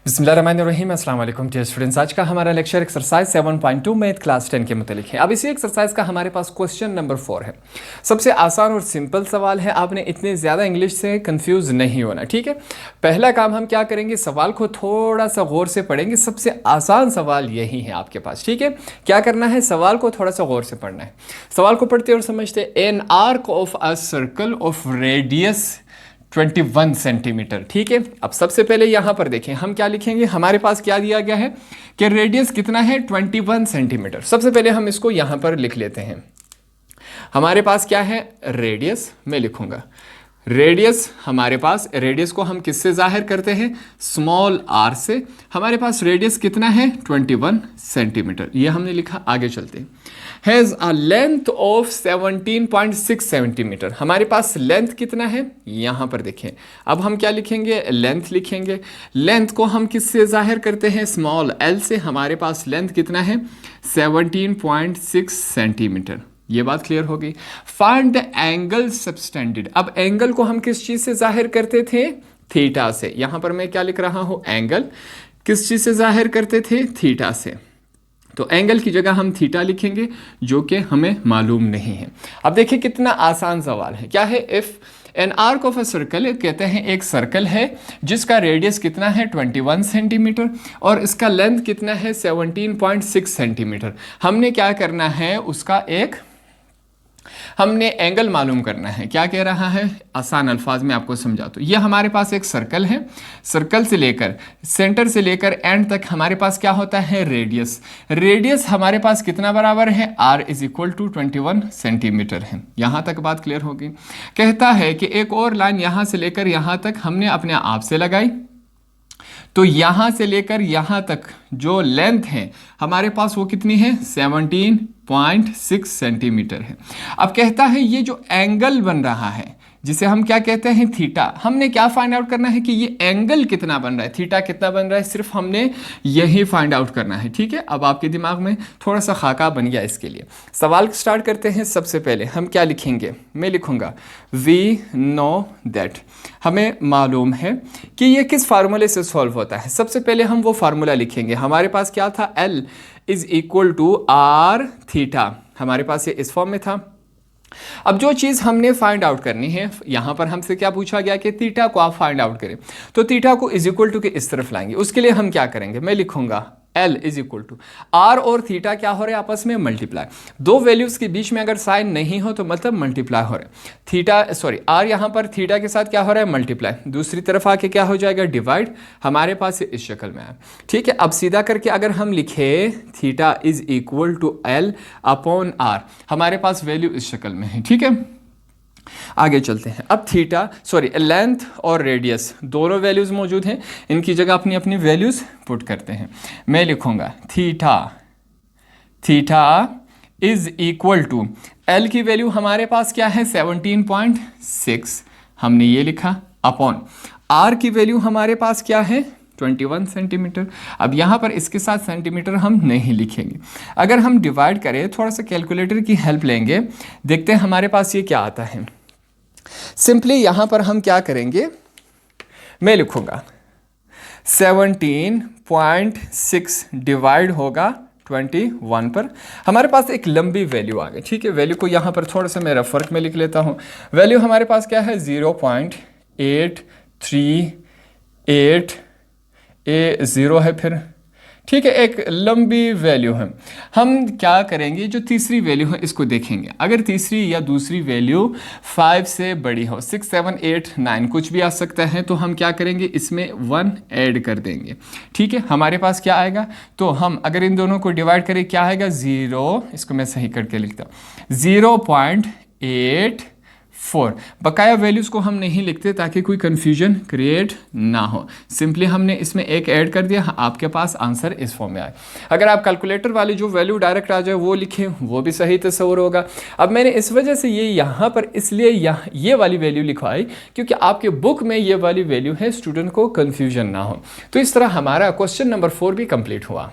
बिस्मिल्लाहिर्रहमानिर्रहीम अस्सलाम वालेकुम डियर स्टूडेंट्स। आज का हमारा लेक्चर एक्सरसाइज 7.2 मैथ क्लास 10 के मुतालिक है। अब इसी एक्सरसाइज का हमारे पास क्वेश्चन नंबर 4 है। सबसे आसान और सिंपल सवाल है, आपने इतने ज़्यादा इंग्लिश से कंफ्यूज नहीं होना, ठीक है। पहला काम हम क्या करेंगे, सवाल को थोड़ा सा गौर से पढ़ेंगे। सबसे आसान सवाल यही है आपके पास, ठीक है। क्या करना है, सवाल को थोड़ा सा गौर से पढ़ना है। सवाल को पढ़ते और समझते। An arc of a circle of radius 21 centimetre, ठीक है। अब सबसे पहले यहां पर देखें, हम क्या लिखेंगे, हमारे पास क्या दिया गया है कि रेडियस कितना है 21 सेंटीमीटर। सबसे पहले हम इसको यहां पर लिख लेते हैं। हमारे पास क्या है, रेडियस मैं लिखूंगा। रेडियस हमारे पास, रेडियस को हम किससे जाहिर करते हैं, स्मॉल आर से। हमारे पास रेडियस कितना है 21 सेंटीमीटर, ये हमने लिखा। आगे चलते हैं। Has a length of 17.6 centimetre. हमारे पास लेंथ कितना है, यहां पर देखें। अब हम क्या लिखेंगे, लेंथ लिखेंगे। लेंथ को हम किससे जाहिर करते हैं, स्मॉल एल से। हमारे पास लेंथ कितना है 17.6 सेंटीमीटर। ये बात क्लियर हो गई। Find the angle subtended. अब एंगल को हम किस चीज से जाहिर करते थे, थीटा से। यहां पर मैं क्या लिख रहा हूं, एंगल किस चीज से जाहिर करते थे, थीटा से। तो एंगल की जगह हम थीटा लिखेंगे, जो कि हमें मालूम नहीं है। अब देखिए कितना आसान सवाल है। क्या है, if an arc of a circle, कहते हैं एक सर्कल है जिसका रेडियस कितना है 21 सेंटीमीटर और इसका लेंथ कितना है 17.6 सेंटीमीटर। हमने क्या करना है, उसका हमने एंगल मालूम करना है। क्या कह रहा है, आसान अल्फाज में आपको समझा। तो ये हमारे पास एक सर्कल है, सर्कल से लेकर सेंटर से लेकर एंड तक हमारे पास क्या होता है, रेडियस। रेडियस हमारे पास कितना बराबर है, r is equal to 21 centimeter है। यहां तक बात क्लियर होगी। कहता है कि एक और लाइन यहां से लेकर यहां तक हमने अपने आप से लगाई, तो यहां से लेकर यहां तक जो लेंथ है हमारे पास वो कितनी है 17.6 सेंटीमीटर है। अब कहता है ये जो एंगल बन रहा है जिसे हम क्या कहते हैं, थीटा। हमने क्या फाइंड आउट करना है कि ये एंगल कितना बन रहा है, थीटा कितना बन रहा है, सिर्फ हमने यही फाइंड आउट करना है, ठीक है। अब आपके दिमाग में थोड़ा सा खाका बन गया इसके लिए। सवाल स्टार्ट करते हैं। सबसे पहले हम क्या लिखेंगे, मैं लिखूंगा वी नो दैट। हमें मालूम है कि ये किस फार्मूले से सॉल्व होता है। सबसे पहले हम वो फार्मूला लिखेंगे। हमारे पास क्या था, L is equal to r theta. हमारे पास ये इस फॉर्म में था। अब जो चीज हमने फाइंड आउट करनी है, यहां पर हमसे क्या पूछा गया कि थीटा को आप फाइंड आउट करें, तो थीटा को इज इक्वल टू के इस तरफ लाएंगे। उसके लिए हम क्या करेंगे, मैं लिखूंगा L is equal to r और थीटा क्या हो रहे हैं, आपस में मल्टीप्लाई। दो वैल्यूज के बीच में अगर साइन नहीं हो तो मतलब मल्टीप्लाई हो रहे हैं। थीटा सॉरी आर यहां पर थीटा के साथ क्या हो रहा है, मल्टीप्लाई। दूसरी तरफ आके क्या हो जाएगा, डिवाइड। हमारे पास ये इस शक्ल में है, ठीक है। अब सीधा करके अगर हम लिखे theta is equal to L upon R, हमारे पास वैल्यू इस शक्ल में है, ठीक है। आगे चलते हैं। अब लेंथ और रेडियस दोनों वैल्यूज मौजूद हैं, इनकी जगह अपनी अपनी वैल्यूज पुट करते हैं। मैं लिखूंगा theta is equal to, L की वैल्यू हमारे पास क्या है 17.6, हमने ये लिखा, अपॉन आर की वैल्यू हमारे पास क्या है 21 सेंटीमीटर। अब यहां पर इसके साथ सेंटीमीटर हम नहीं लिखेंगे। अगर हम डिवाइड करें, थोड़ा सा कैलकुलेटर की हेल्प लेंगे, देखते हैं हमारे पास ये क्या आता है। सिंपली यहां पर हम क्या करेंगे, मैं लिखूंगा 17.6 डिवाइड होगा 21 पर। हमारे पास एक लंबी वैल्यू आ गई, ठीक है। वैल्यू को यहां पर थोड़ा सा मैं रफ वर्क में लिख लेता हूं। वैल्यू हमारे पास क्या है 0.838 है फिर, ठीक है। एक लंबी वैल्यू है। हम क्या करेंगे, जो तीसरी वैल्यू है इसको देखेंगे। अगर तीसरी या दूसरी वैल्यू 5 से बड़ी हो, 6, 7, 8, 9 कुछ भी आ सकता है, तो हम क्या करेंगे, इसमें 1 ऐड कर देंगे, ठीक है। हमारे पास क्या आएगा, तो हम अगर इन दोनों को डिवाइड करें क्या आएगा 0, इसको मैं सही करके लिखता हूँ 0.84। बकाया वैल्यूज को हम नहीं लिखते ताकि कोई कंफ्यूजन क्रिएट ना हो। सिंपली हमने इसमें एक ऐड कर दिया, आपके पास आंसर इस फॉर्म में आए। अगर आप कैलकुलेटर वाली जो वैल्यू डायरेक्ट आ जाए वो लिखें, वो भी सही तस्वर होगा। अब मैंने इस वजह से ये यहाँ पर इसलिए ये वाली वैल्यू लिखवाई क्योंकि आपके बुक में ये वाली वैल्यू है, स्टूडेंट को कंफ्यूजन ना हो। तो इस तरह हमारा क्वेश्चन नंबर 4 भी कंप्लीट हुआ।